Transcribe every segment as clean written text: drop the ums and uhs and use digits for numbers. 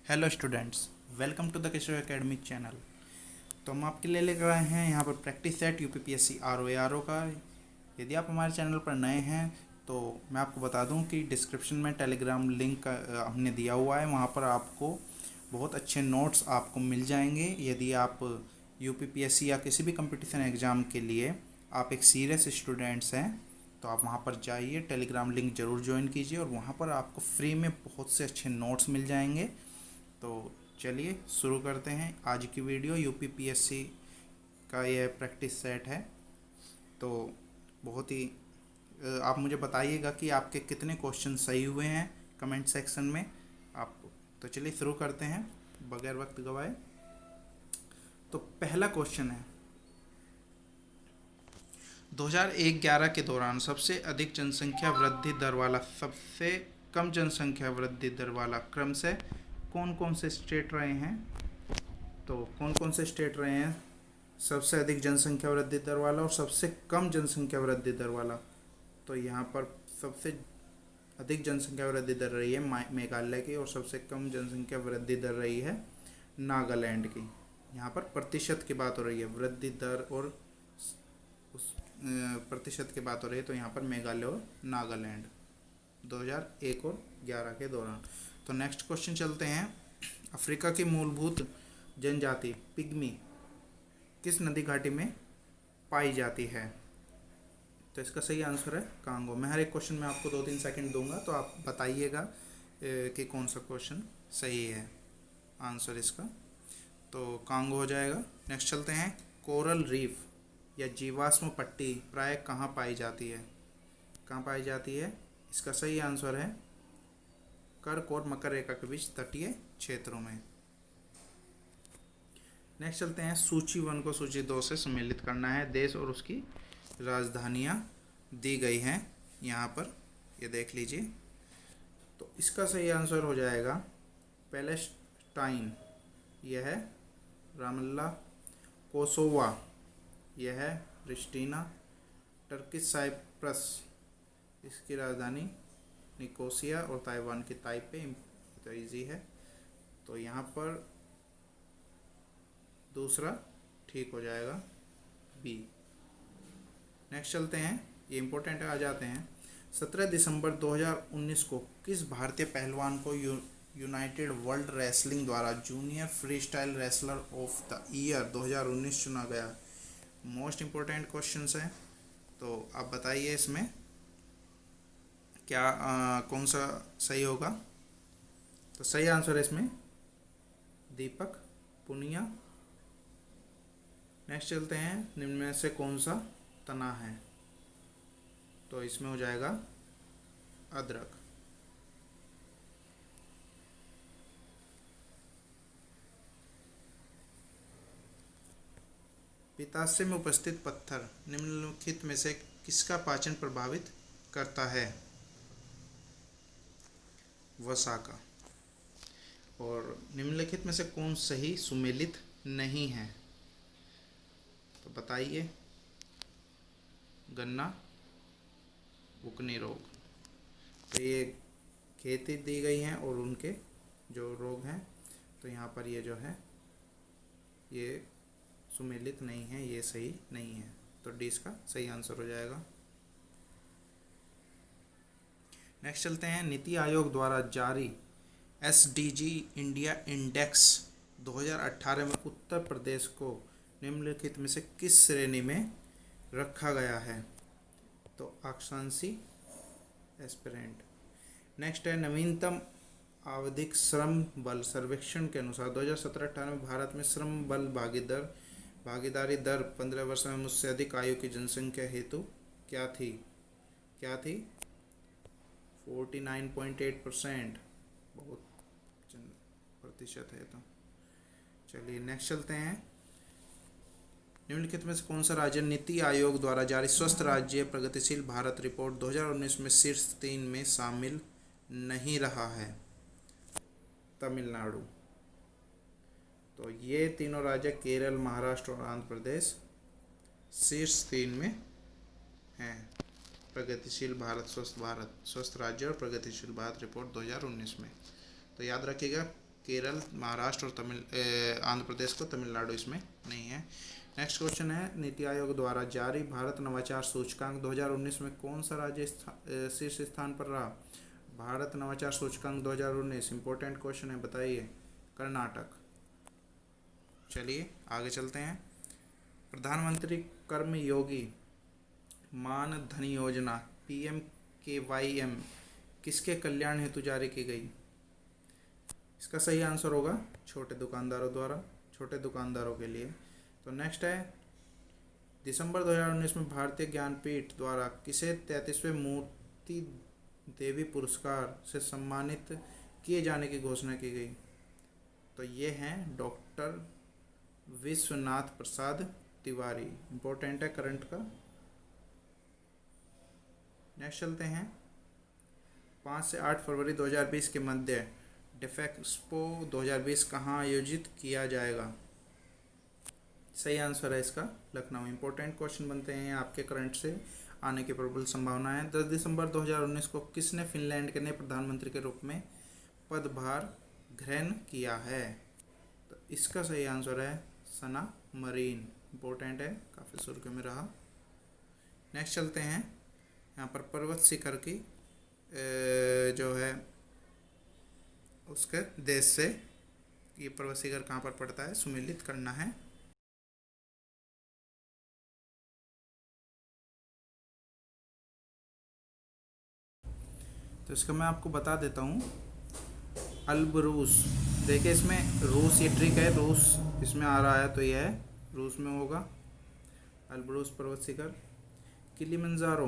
Hello students, welcome to the Kishore academic channel. तो हम आपके लिए लेकर आए हैं यहाँ पर प्रैक्टिस सेट यूपीपीएससी आरओ का। यदि आप हमारे चैनल पर नए हैं तो मैं आपको बता दूं कि डिस्क्रिप्शन में टेलीग्राम लिंक हमने दिया हुआ है। वहाँ पर आपको बहुत अच्छे नोट्स आपको मिल जाएंगे। यदि आप यूपीपीएससी या किसी भी कंपटीशन एग्ज़ाम के लिए आप एक सीरियस स्टूडेंट्स हैं तो आप वहाँ पर जाइए, टेलीग्राम लिंक ज़रूर ज्वाइन कीजिए और वहाँ पर आपको फ्री में बहुत से अच्छे नोट्स मिल जाएंगे। तो चलिए शुरू करते हैं आज की वीडियो। यूपीपीएससी का यह प्रैक्टिस सेट है। तो बहुत ही आप मुझे बताइएगा कि आपके कितने क्वेश्चन सही हुए हैं कमेंट सेक्शन में आप। तो चलिए शुरू करते हैं बगैर वक्त गवाए। तो पहला क्वेश्चन है, 2001-11 के दौरान सबसे अधिक जनसंख्या वृद्धि दर वाला, सबसे कम जनसंख्या वृद्धि दर वाला क्रमशः कौन कौन से स्टेट रहे हैं? तो कौन कौन से स्टेट रहे हैं सबसे अधिक जनसंख्या वृद्धि दर वाला और सबसे कम जनसंख्या वृद्धि दर वाला? तो यहाँ पर सबसे अधिक जनसंख्या वृद्धि दर रही है मेघालय की और सबसे कम जनसंख्या वृद्धि दर रही है नागालैंड की। यहाँ पर प्रतिशत की बात हो रही है, वृद्धि दर और उस प्रतिशत की बात हो रही है। तो यहाँ पर मेघालय और नागालैंड 2001 और 11 के दौरान। तो नेक्स्ट क्वेश्चन चलते हैं, अफ्रीका की मूलभूत जनजाति पिग्मी किस नदी घाटी में पाई जाती है? तो इसका सही आंसर है कांगो। मैं हर एक क्वेश्चन में आपको 2-3 सेकंड दूंगा तो आप बताइएगा कि कौन सा क्वेश्चन सही है आंसर इसका। तो कांगो हो जाएगा। नेक्स्ट चलते हैं, कोरल रीफ या जीवाश्म पट्टी प्राय कहाँ पाई जाती है? कहाँ पाई जाती है? इसका सही आंसर है कर्क और मकर रेखा के बीच तटीय क्षेत्रों में। नेक्स्ट चलते हैं, सूची 1 को सूची 2 से सम्मिलित करना है। देश और उसकी राजधानियाँ दी गई हैं यहाँ पर, ये देख लीजिए। तो इसका सही आंसर हो जाएगा पैलेस्टाइन, यह है रामल्ला। कोसोवा, यह है प्रिस्टीना। टर्किश साइप्रस, इसकी राजधानी निकोसिया और ताइवान की ताइपे। तो इजी है, तो यहाँ पर दूसरा ठीक हो जाएगा बी। नेक्स्ट चलते हैं, ये इम्पोर्टेंट आ जाते हैं। 17 दिसंबर 2019 को किस भारतीय पहलवान को यूनाइटेड वर्ल्ड रेसलिंग द्वारा junior free style wrestler of the year 2019 चुना गया? मोस्ट इम्पोर्टेंट क्वेश्चन है, तो आप बताइए इसमें क्या कौन सा सही होगा? तो सही आंसर है इसमें दीपक पुनिया। नेक्स्ट चलते हैं, निम्न में से कौन सा तना है? तो इसमें हो जाएगा अदरक। पित्ताशय में उपस्थित पत्थर निम्नलिखित में से किसका पाचन प्रभावित करता है? वसा का। और निम्नलिखित में से कौन सही सुमेलित नहीं है? तो बताइए। गन्ना बुकनी रोग। तो ये खेती दी गई हैं और उनके जो रोग हैं, तो यहाँ पर ये जो है ये सुमेलित नहीं है, ये सही नहीं है। तो डी इसका सही आंसर हो जाएगा। नेक्स्ट चलते हैं, नीति आयोग द्वारा जारी एसडीजी इंडिया इंडेक्स 2018 में उत्तर प्रदेश को निम्नलिखित में से किस श्रेणी में रखा गया है? तो आकांक्षी एस्पिरेंट। नेक्स्ट है, नवीनतम आवधिक श्रम बल सर्वेक्षण के अनुसार 2017-18 में भारत में श्रम बल भागीदारी दर 15 वर्ष में मुझसे अधिक आयु की जनसंख्या हेतु क्या थी? 49.8%, बहुत प्रतिशत है। तो चलिए नेक्स्ट चलते हैं, निम्नलिखित में से कौन सा राज्य नीति आयोग द्वारा जारी स्वस्थ राज्य प्रगतिशील भारत रिपोर्ट 2019 में शीर्ष 3 में शामिल नहीं रहा है? तमिलनाडु। तो ये तीनों राज्य केरल, महाराष्ट्र और आंध्र प्रदेश शीर्ष 3 में हैं प्रगतिशील भारत स्वस्थ राज्य और प्रगतिशील भारत रिपोर्ट 2019 में। तो याद रखिएगा केरल, महाराष्ट्र और आंध्र प्रदेश को, तमिलनाडु इसमें नहीं है। नेक्स्ट क्वेश्चन है, नीति आयोग द्वारा जारी भारत नवाचार सूचकांक 2019 में कौन सा राज्य शीर्ष स्थान पर रहा? भारत नवाचार सूचकांक 2019 इंपॉर्टेंट क्वेश्चन है, बताइए। कर्नाटक। चलिए आगे चलते हैं। प्रधानमंत्री कर्मयोगी मान धन योजना PMKYM किसके कल्याण हेतु जारी की गई? इसका सही आंसर होगा छोटे दुकानदारों द्वारा, छोटे दुकानदारों के लिए। तो नेक्स्ट है, दिसंबर 2019 में भारतीय ज्ञानपीठ द्वारा किसे 33वें मूर्ति देवी पुरस्कार से सम्मानित किए जाने की घोषणा की गई? तो ये हैं डॉक्टर विश्वनाथ प्रसाद तिवारी। इम्पोर्टेंट है करंट का। नेक्स्ट चलते हैं, 5 से 8 फरवरी 2020 के मध्य डिफेक्सपो 2020 कहाँ आयोजित किया जाएगा? सही आंसर है इसका लखनऊ। इंपॉर्टेंट क्वेश्चन बनते हैं आपके करंट से आने की प्रबल संभावना है। 10 दिसंबर 2019 को किसने फिनलैंड के नए प्रधानमंत्री के रूप में पदभार ग्रहण किया है? तो इसका सही आंसर है सना मरीन। इंपॉर्टेंट है, काफ़ी सुर्खियों में रहा। नेक्स्ट चलते हैं, यहाँ पर पर्वत शिखर की जो है उसके देश से ये पर्वत शिखर कहाँ पर पड़ता है सुमेलित करना है। तो इसका मैं आपको बता देता हूँ, अल्बरूस। देखिए इसमें रूस, ये ट्रिक है, रूस इसमें आ रहा है तो यह है रूस में होगा। अल्बरूस पर्वत शिखर। Kilimanjaro,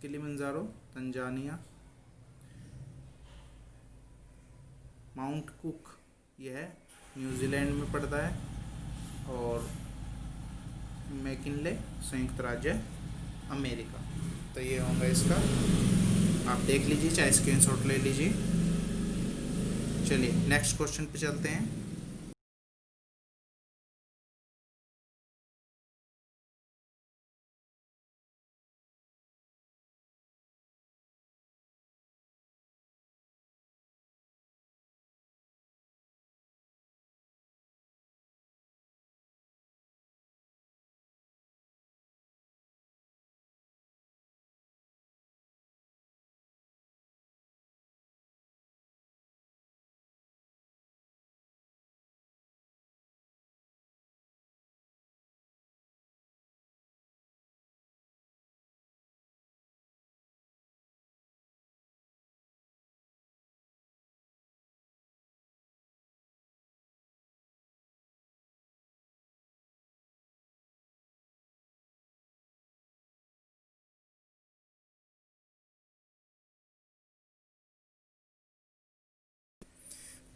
Kilimanjaro Tanzania. Mount Cook यह है न्यूजीलैंड में पड़ता है। और मैकिनले संयुक्त राज्य अमेरिका। तो ये होगा इसका, आप देख लीजिए, चाहे स्क्रीनशॉट ले लीजिए। चलिए नेक्स्ट क्वेश्चन पे चलते हैं।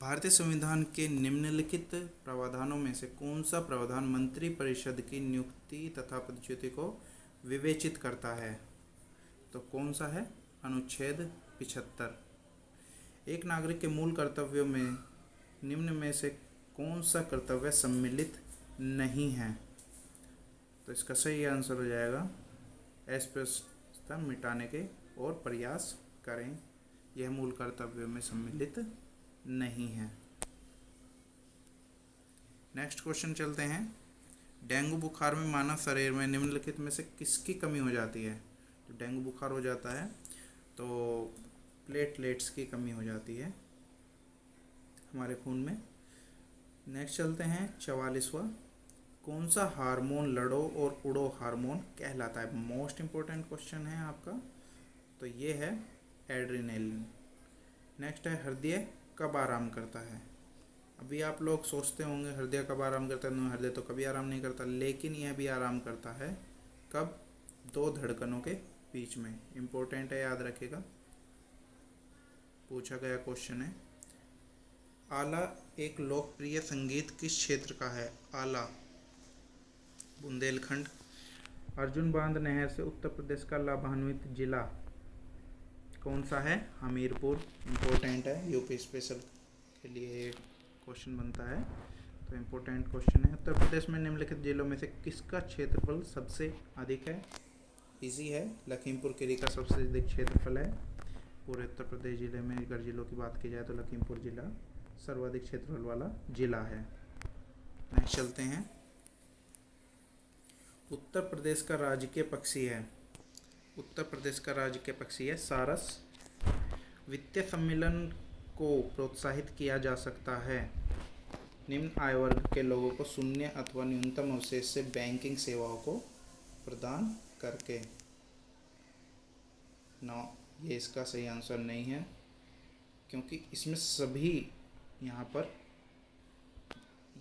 भारतीय संविधान के निम्नलिखित प्रावधानों में से कौन सा प्रावधान मंत्री परिषद की नियुक्ति तथा पदच्युति को विवेचित करता है? तो कौन सा है? अनुच्छेद 75। एक नागरिक के मूल कर्तव्यों में निम्न में से कौन सा कर्तव्य सम्मिलित नहीं है? तो इसका सही आंसर हो जाएगा अस्पृश्यता मिटाने के और प्रयास करें। यह मूल कर्तव्यों में सम्मिलित नहीं है। नेक्स्ट क्वेश्चन चलते हैं, डेंगू बुखार में मानव शरीर में निम्नलिखित में से किसकी कमी हो जाती है? तो डेंगू बुखार हो जाता है तो प्लेटलेट्स की कमी हो जाती है हमारे खून में। नेक्स्ट चलते हैं 44वां, कौन सा हार्मोन लड़ो और उड़ो हार्मोन कहलाता है? मोस्ट इम्पोर्टेंट क्वेश्चन है आपका। तो ये है एड्रेनालिन। नेक्स्ट है, हृदय कब आराम करता है? अभी आप लोग सोचते होंगे हृदय कब आराम करता है? हृदय तो कभी आराम नहीं करता, लेकिन यह भी आराम करता है कब? 2 धड़कनों के बीच में। इम्पोर्टेंट है, याद रखिएगा, पूछा गया क्वेश्चन है। आला एक लोकप्रिय संगीत किस क्षेत्र का है? आला बुंदेलखंड। अर्जुन बांध नहर से उत्तर प्रदेश का लाभान्वित जिला कौन सा है? हमीरपुर। इम्पोर्टेंट है, यूपी स्पेशल के लिए क्वेश्चन बनता है, तो इम्पोर्टेंट क्वेश्चन है। उत्तर प्रदेश में निम्नलिखित जिलों में से किसका क्षेत्रफल सबसे अधिक है? इजी है, लखीमपुर खीरी का सबसे अधिक क्षेत्रफल है। पूरे उत्तर प्रदेश जिले में अगर जिलों की बात की जाए तो लखीमपुर जिला सर्वाधिक क्षेत्रफल वाला जिला है। नेक्स्ट चलते हैं। उत्तर प्रदेश का राजकीय पक्षी है, उत्तर प्रदेश का राजकीय पक्षी है सारस। वित्तीय सम्मेलन को प्रोत्साहित किया जा सकता है निम्न आय वर्ग के लोगों को शून्य अथवा न्यूनतम अवशेष से बैंकिंग सेवाओं को प्रदान करके। नौ, ये इसका सही आंसर नहीं है, क्योंकि इसमें सभी यहाँ पर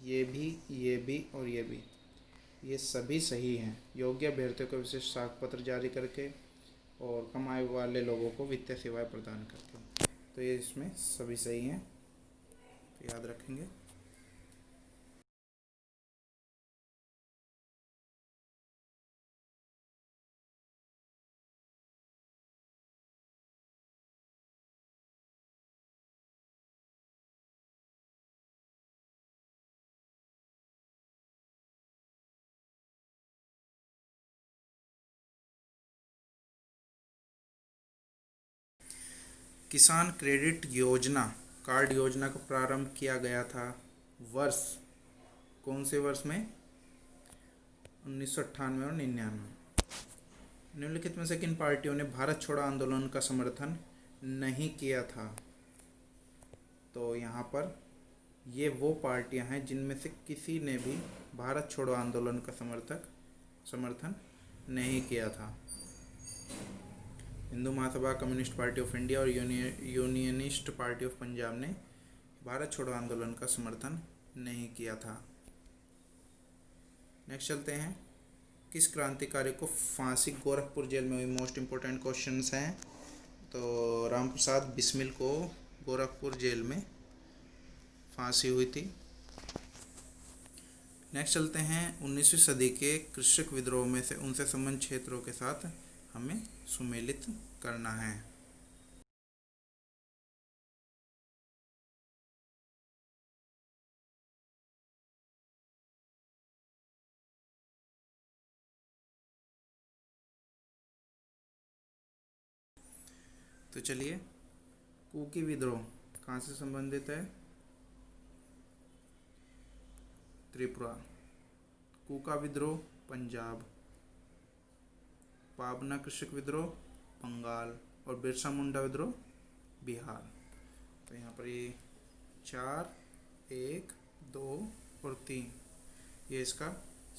ये भी और ये भी, ये सभी सही हैं। योग्य अभ्यर्थियों को विशेष साख पत्र जारी करके और कम आय वाले लोगों को वित्तीय सेवाएं प्रदान करके, तो ये इसमें सभी सही हैं, तो याद रखेंगे। किसान क्रेडिट योजना कार्ड योजना का प्रारंभ किया गया था वर्ष, कौन से वर्ष में? 1998 और 99। निम्नलिखित में से किन पार्टियों ने भारत छोड़ो आंदोलन का समर्थन नहीं किया था? तो यहाँ पर ये वो पार्टियां हैं जिनमें से किसी ने भी भारत छोड़ो आंदोलन का समर्थन नहीं किया था। Hindu Mahasabha, communist party of India और यूनियनिस्ट पार्टी ऑफ पंजाब ने भारत छोड़ो आंदोलन का समर्थन नहीं किया था। नेक्स्ट चलते हैं। किस क्रांतिकारी को फांसी गोरखपुर जेल में हुई? मोस्ट इम्पोर्टेंट क्वेश्चंस हैं। तो राम प्रसाद बिस्मिल को गोरखपुर जेल में फांसी हुई थी। नेक्स्ट चलते हैं। 19वीं सदी के कृषक विद्रोह में से उनसे संबंध क्षेत्रों के साथ हमें सुमेलित करना है। तो चलिए, कुकी विद्रोह कहाँ से संबंधित है? त्रिपुरा। कुका विद्रोह पंजाब। पाबना कृषक विद्रोह बंगाल। और बिरसा मुंडा विद्रोह बिहार। तो यहाँ पर ये 4, 1, 2 और 3, ये इसका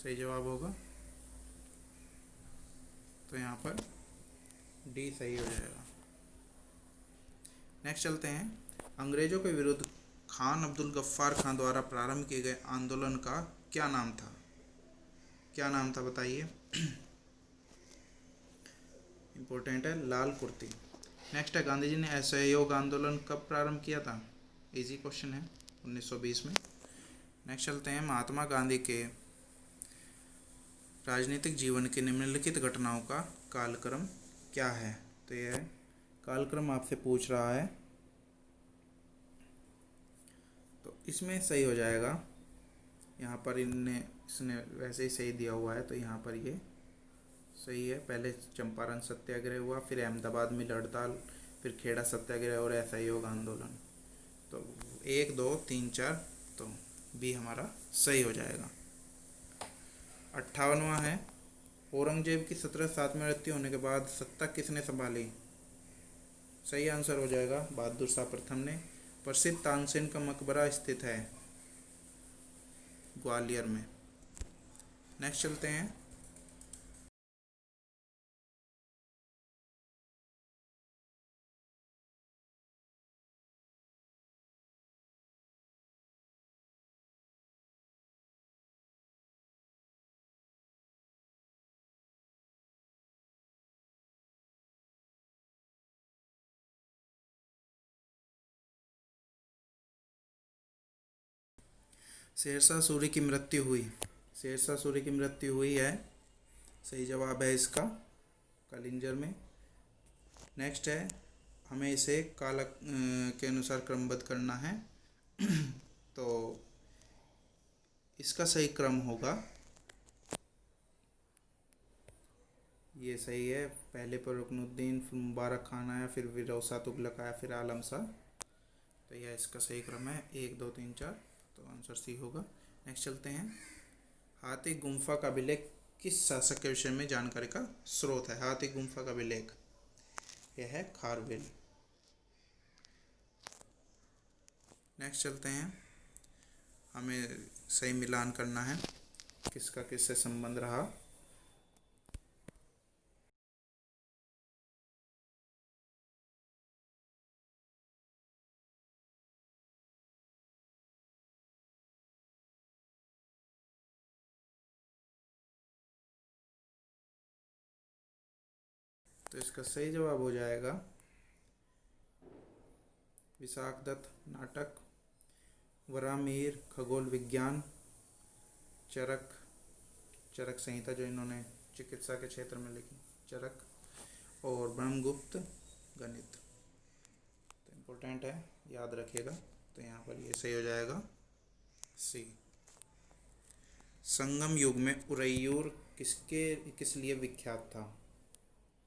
सही जवाब होगा। तो यहाँ पर डी सही हो जाएगा। नेक्स्ट चलते हैं। अंग्रेजों के विरुद्ध खान अब्दुल गफ्फार खान द्वारा प्रारंभ किए गए आंदोलन का क्या नाम था? क्या नाम था बताइए। इम्पोर्टेंट है, लाल कुर्ती। नेक्स्ट है, गांधी जी ने असहयोग आंदोलन कब प्रारंभ किया था? इजी क्वेश्चन है, 1920 में। नेक्स्ट चलते हैं। महात्मा गांधी के राजनीतिक जीवन के निम्नलिखित घटनाओं का कालक्रम क्या है? तो यह कालक्रम आपसे पूछ रहा है, तो इसमें सही हो जाएगा। यहाँ पर इसने वैसे ही सही दिया हुआ है, तो यहाँ पर ये सही है। पहले चंपारण सत्याग्रह हुआ, फिर अहमदाबाद में हड़ताल, फिर खेड़ा सत्याग्रह और असहयोग आंदोलन। तो 1, 2, 3, 4, तो बी हमारा सही हो जाएगा। 58वां है। औरंगजेब की 17/7 में मृत्यु होने के बाद सत्ता किसने संभाली? सही आंसर हो जाएगा बहादुर शाह प्रथम ने। प्रसिद्ध तानसेन का मकबरा स्थित है ग्वालियर में। नेक्स्ट चलते हैं। शेरशाह सूरी की मृत्यु हुई। शेरशाह सूरी की मृत्यु हुई है, सही जवाब है इसका, कलिंजर में। नेक्स्ट है, हमें इसे कालक के अनुसार क्रमबद्ध करना है। तो इसका सही क्रम होगा, ये सही है। पहले पर रुकनुद्दीन, फिर मुबारक खान आया, फिर फिरोज शाह तुगलक आया, फिर आलम शाह। तो यह इसका सही क्रम है, 1 2 3 4, तो आंसर सी होगा। नेक्स्ट चलते हैं, हाथी गुम्फा का अभिलेख किस शासक के विषय में जानकारी का स्रोत है? हाथी गुम्फा का अभिलेख, यह है खारवेल। नेक्स्ट चलते हैं, हमें सही मिलान करना है किसका किससे संबंध रहा। तो इसका सही जवाब हो जाएगा विशाख दत्त नाटक, वरामीर खगोल विज्ञान, चरक चरक संहिता जो इन्होंने चिकित्सा के क्षेत्र में लिखी, चरक, और ब्रह्मगुप्त गणित। तो इम्पोर्टेंट है, याद रखिएगा। तो यहाँ पर ये सही हो जाएगा सी। संगम युग में उरैयूर किस लिए विख्यात था?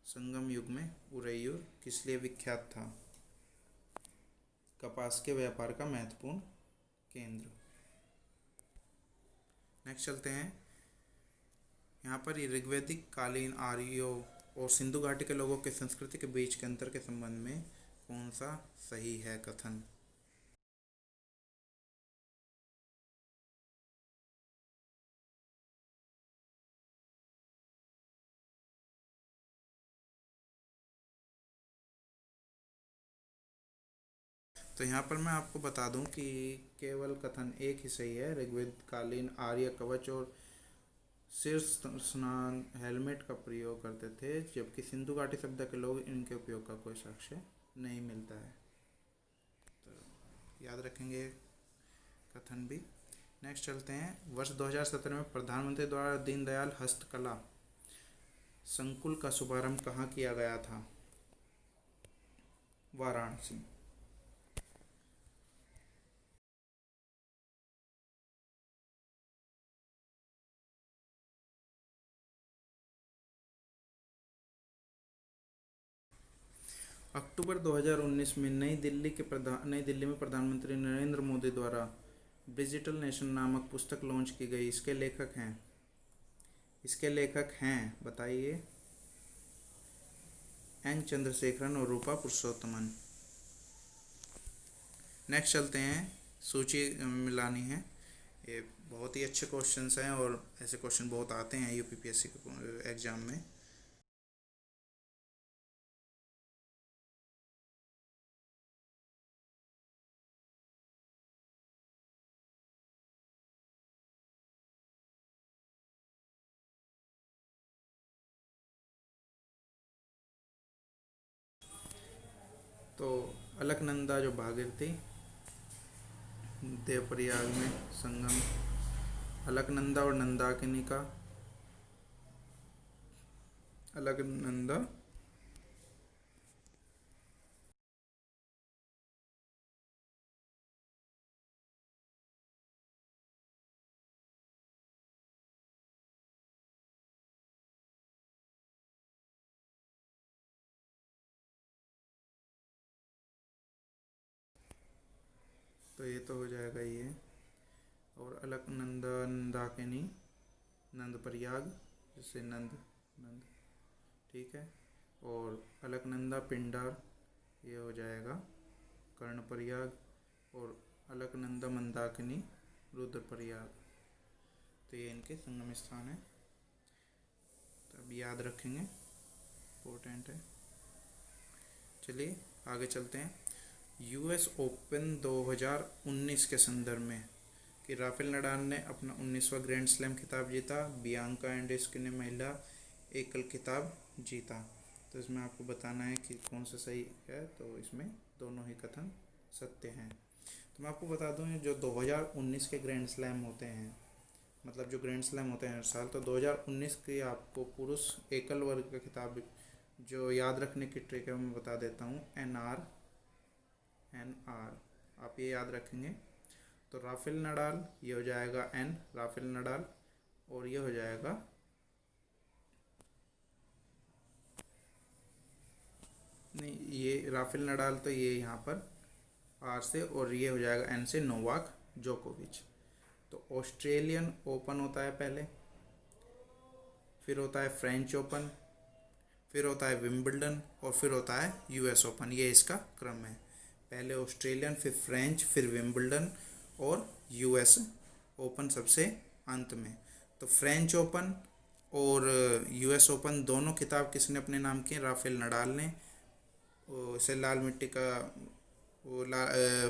संगम युग में उरैयूर किस लिए विख्यात था? कपास के व्यापार का महत्वपूर्ण केंद्र। नेक्स्ट चलते हैं, यहाँ पर ये ऋग्वैदिक कालीन आर्यों और सिंधु घाटी के लोगों के संस्कृति के बीच के अंतर के संबंध में कौन सा सही है कथन? तो यहाँ पर मैं आपको बता दूं कि केवल कथन एक ही सही है। ऋग्वेद कालीन आर्य कवच और शीर्ष स्नान हेलमेट का प्रयोग करते थे, जबकि सिंधु घाटी सभ्यता के लोग इनके उपयोग का कोई साक्ष्य नहीं मिलता है। तो याद रखेंगे कथन भी। नेक्स्ट चलते हैं, वर्ष 2017 में प्रधानमंत्री द्वारा दीनदयाल हस्तकला संकुल का शुभारंभ कहाँ किया गया था? वाराणसी। अक्टूबर 2019 में नई दिल्ली में प्रधानमंत्री नरेंद्र मोदी द्वारा डिजिटल नेशन नामक पुस्तक लॉन्च की गई। इसके लेखक हैं बताइए। एन चंद्रशेखरन और रूपा पुरुषोत्तमन। नेक्स्ट चलते हैं, सूची मिलानी है। ये बहुत ही अच्छे क्वेश्चंस हैं और ऐसे क्वेश्चन बहुत आते हैं यूपीपीएससी के एग्जाम में। तो अलकनंदा जो भागीरथी देवप्रयाग में संगम, अलकनंदा और नंदाकिनी का, अलकनंदा तो ये तो हो जाएगा ये। और अलकनंदा नंदाकिनी नंद प्रयाग, जिससे नंद नंद, ठीक है। और अलकनंदा पिंडार, ये हो जाएगा कर्ण प्रयाग। और अलकनंदा मंदाकिनी रुद्रप्रयाग, तो ये इनके संगम स्थान है। तो अब याद रखेंगे, इम्पोर्टेंट है। चलिए आगे चलते हैं। यूएस ओपन 2019 के संदर्भ में कि राफेल नडाल ने अपना 19वां ग्रैंड स्लैम खिताब जीता, बियांका एंड्रेस्कू ने महिला एकल खिताब जीता। तो इसमें आपको बताना है कि कौन सा सही है। तो इसमें दोनों ही कथन सत्य हैं। तो मैं आपको बता दूं, जो 2019 के ग्रैंड स्लैम होते हैं, मतलब जो ग्रैंड स्लैम होते हैं हर साल, तो 2019 की आपको पुरुष एकल वर्ग का खिताब जो याद रखने की ट्रिक है मैं बता देता हूँ। एन आर आप ये याद रखेंगे। तो राफेल नडाल, ये हो जाएगा एन राफेल नडाल, और ये हो जाएगा नहीं, ये राफेल नडाल तो ये यहाँ पर आर से, और ये हो जाएगा एन से नोवाक जोकोविच। तो ऑस्ट्रेलियन ओपन होता है पहले, फिर होता है फ्रेंच ओपन, फिर होता है विंबलडन, और फिर होता है यूएस ओपन। ये इसका क्रम है, पहले ऑस्ट्रेलियन, फिर फ्रेंच, फिर विंबलडन और यूएस ओपन सबसे अंत में। तो फ्रेंच ओपन और यूएस ओपन दोनों खिताब किसने अपने नाम किए? राफेल नडाल ने। उसे लाल मिट्टी का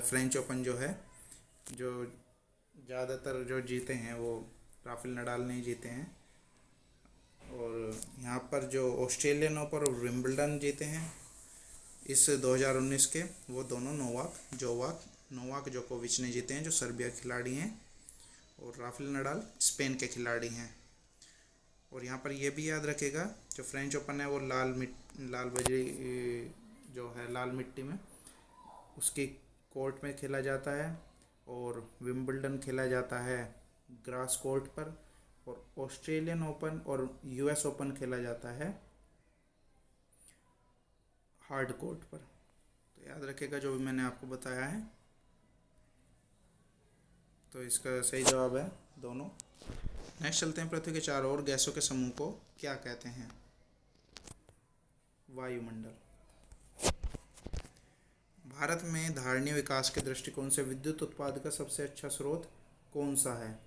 फ्रेंच ओपन जो है, जो ज़्यादातर जो जीते हैं वो राफेल नडाल ने ही जीते हैं। और यहाँ पर जो ऑस्ट्रेलियन ओपन और विंबलडन जीते हैं इस 2019 के, वो दोनों नोवाक जोकोविच ने जीते हैं, जो सर्बिया के खिलाड़ी हैं, और राफेल नडाल स्पेन के खिलाड़ी हैं। और यहाँ पर ये भी याद रखेगा, जो फ्रेंच ओपन है वो लाल बजरी जो है लाल मिट्टी में उसकी कोर्ट में खेला जाता है, और विंबलडन खेला जाता है ग्रास कोर्ट पर, और ऑस्ट्रेलियन ओपन और यूएस ओपन खेला जाता है हार्ड कोर्ट पर। तो याद रखेगा जो भी मैंने आपको बताया है। तो इसका सही जवाब है दोनों। नेक्स्ट चलते हैं, पृथ्वी के चारों ओर गैसों के समूह को क्या कहते हैं? वायुमंडल। भारत में धारणीय विकास के दृष्टिकोण से विद्युत उत्पादन का सबसे अच्छा स्रोत कौन सा है?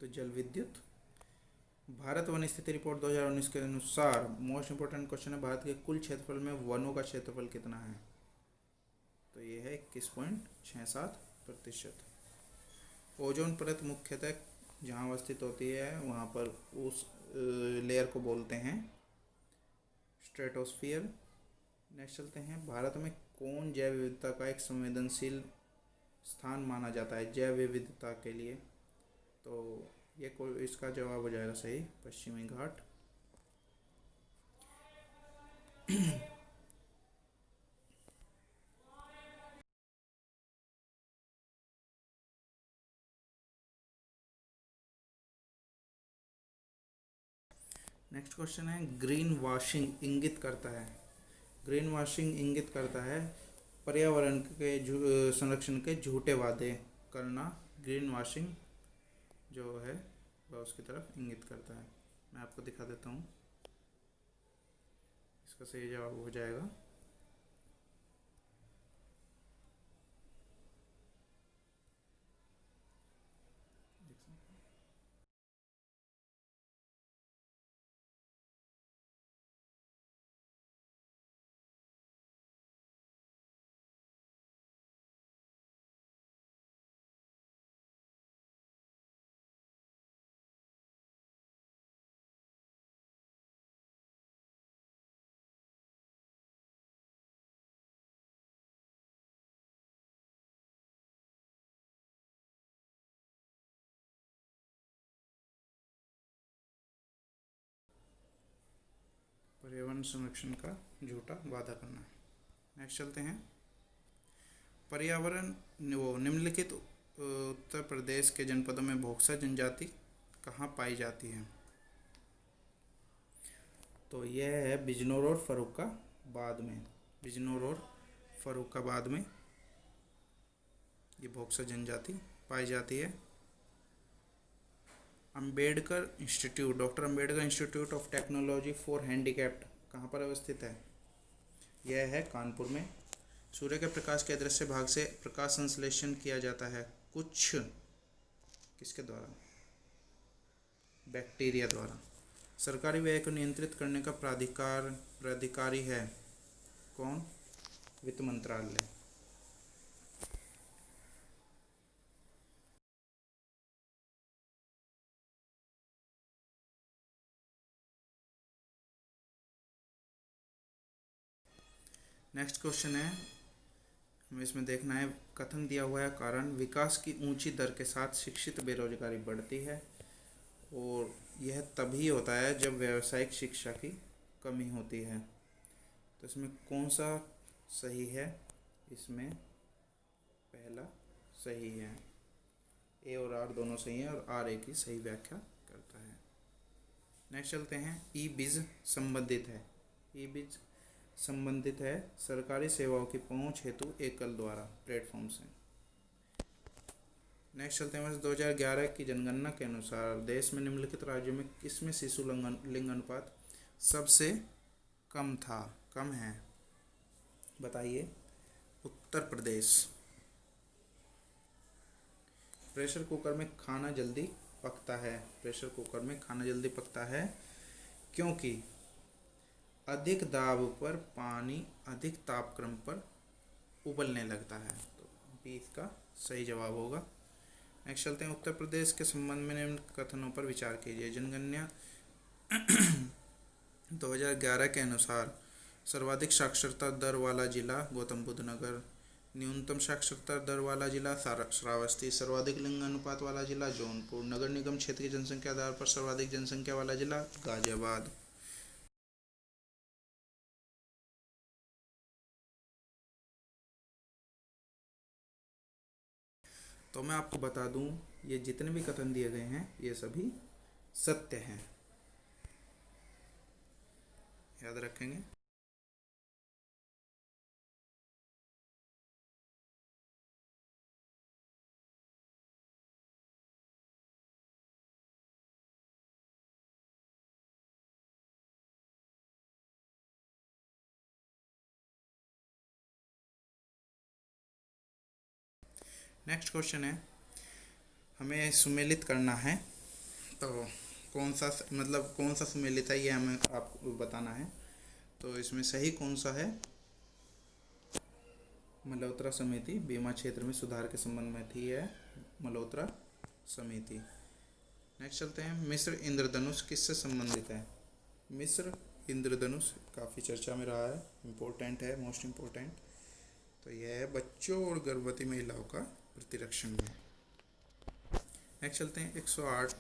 तो जल विद्युत। भारत वन स्थिति रिपोर्ट 2019 के अनुसार, मोस्ट इंपोर्टेंट क्वेश्चन है, भारत के कुल क्षेत्रफल में वनों का क्षेत्रफल कितना है? तो ये है 21.67%। ओजोन परत मुख्यतः जहाँ अवस्थित होती है वहाँ पर उस लेयर को बोलते हैं स्ट्रेटोस्फियर। नेक्स्ट चलते हैं, भारत में कौन जैव विविधता का एक संवेदनशील स्थान माना जाता है जैव विविधता के लिए? तो ये इसका जवाब हो जाएगा सही, पश्चिमी घाट। नेक्स्ट क्वेश्चन है, ग्रीन वॉशिंग इंगित करता है, ग्रीन वॉशिंग इंगित करता है पर्यावरण के संरक्षण के झूठे वादे करना। ग्रीन वॉशिंग जो है वह उसकी तरफ इंगित करता है। मैं आपको दिखा देता हूँ, इसका सही जवाब हो जाएगा पर्यावरण संरक्षण का झूठा वादा करना। नेक्स्ट चलते हैं, पर्यावरण वो निम्नलिखित उत्तर प्रदेश के जनपदों में भोक्सा जनजाति कहाँ पाई जाती है? तो यह है बिजनौर और फर्रुखाबाद में। बिजनौर और फर्रुखाबाद में ये भोक्सा जनजाति पाई जाती है। Ambedkar institute, doctor Ambedkar institute of technology for handicapped कहाँ पर अवस्थित है? यह है कानपुर में। सूर्य के प्रकाश के अदृश्य भाग से प्रकाश संश्लेषण किया जाता है कुछ किसके द्वारा? बैक्टीरिया द्वारा। सरकारी व्यय को नियंत्रित करने का प्राधिकारी है कौन? वित्त मंत्रालय। नेक्स्ट क्वेश्चन है, हमें इसमें देखना है, कथन दिया हुआ है, कारण विकास की ऊंची दर के साथ शिक्षित बेरोजगारी बढ़ती है, और यह तभी होता है जब व्यावसायिक शिक्षा की कमी होती है। तो इसमें कौन सा सही है? इसमें पहला सही है, ए और आर दोनों सही हैं, और आर ए की सही व्याख्या करता है। नेक्स्ट चलते हैं, ई बीज संबंधित है। ई बीज संबंधित है सरकारी सेवाओं की पहुंच हेतु एकल द्वारा प्लेटफॉर्म से। नेक्स्ट चलते हैं 2011 की जनगणना के अनुसार देश में निम्नलिखित राज्यों में किसमें शिशु लिंग अनुपात सबसे कम है? बताइए। उत्तर प्रदेश। प्रेशर कुकर में खाना जल्दी पकता है। प्रेशर कुकर में खाना जल्दी पकता है क्योंकि अधिक दाब पर पानी अधिक तापक्रम पर उबलने लगता है। तो बी इसका सही जवाब होगा। नेक्स्ट चलते हैं उत्तर प्रदेश के संबंध में निम्न कथनों पर विचार कीजिए। जनगणना 2011 के अनुसार सर्वाधिक साक्षरता दर वाला जिला गौतम बुद्ध नगर, न्यूनतम साक्षरता दर वाला जिला श्रावस्ती, सर्वाधिक लिंग अनुपात वाला जिला जौनपुर, नगर निगम क्षेत्र की जनसंख्या आधार पर सर्वाधिक जनसंख्या वाला जिला गाजियाबाद। तो मैं आपको बता दूं, ये जितने भी कथन दिए गए हैं ये सभी सत्य हैं, याद रखेंगे। नेक्स्ट क्वेश्चन है, हमें सुमेलित करना है। तो कौन सा सुमेलित है ये हमें आपको बताना है। तो इसमें सही कौन सा है? मल्होत्रा समिति बीमा क्षेत्र में सुधार के संबंध में थी है मल्होत्रा समिति। नेक्स्ट चलते हैं, मिस्र इंद्रधनुष किससे संबंधित है? मिस्र इंद्रधनुष काफ़ी चर्चा में रहा है, इम्पोर्टेंट है, मोस्ट इम्पोर्टेंट। तो यह है बच्चों और गर्भवती महिलाओं का प्रतिरक्षण में। नेक्स्ट चलते हैं 108,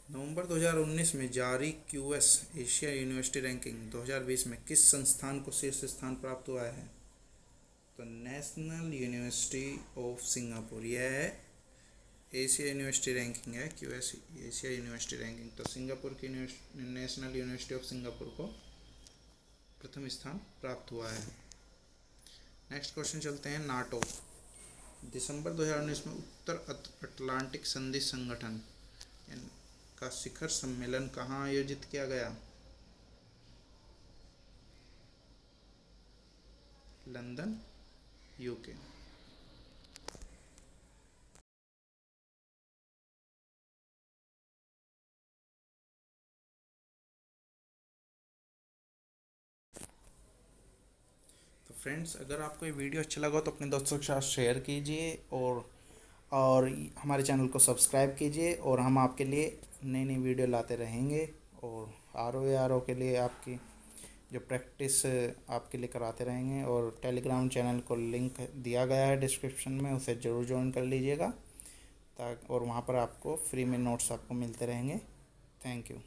नवंबर 2019 में जारी क्यूएस एशिया यूनिवर्सिटी रैंकिंग 2020 में किस संस्थान को शीर्ष स्थान प्राप्त हुआ है? तो नेशनल यूनिवर्सिटी ऑफ सिंगापुर। यह है एशिया यूनिवर्सिटी रैंकिंग है, क्यूएस एशिया यूनिवर्सिटी रैंकिंग। तो सिंगापुर की नेशनल यूनिवर्सिटी ऑफ सिंगापुर को प्रथम स्थान प्राप्त हुआ है। नेक्स्ट क्वेश्चन चलते हैं, नाटो दिसंबर 2019 में उत्तर अटलांटिक संधि संगठन का शिखर सम्मेलन कहाँ आयोजित किया गया? London, UK. तो फ्रेंड्स, अगर आपको ये वीडियो अच्छा लगा तो अपने दोस्तों के साथ शेयर कीजिए और हमारे चैनल को सब्सक्राइब कीजिए। और हम आपके लिए नई नई वीडियो लाते रहेंगे और आर ओ के लिए आपकी जो प्रैक्टिस आपके लिए कराते रहेंगे। और टेलीग्राम चैनल को लिंक दिया गया है डिस्क्रिप्शन में, उसे ज़रूर ज्वाइन कर लीजिएगा और वहाँ पर आपको फ्री में नोट्स आपको मिलते रहेंगे। Thank you.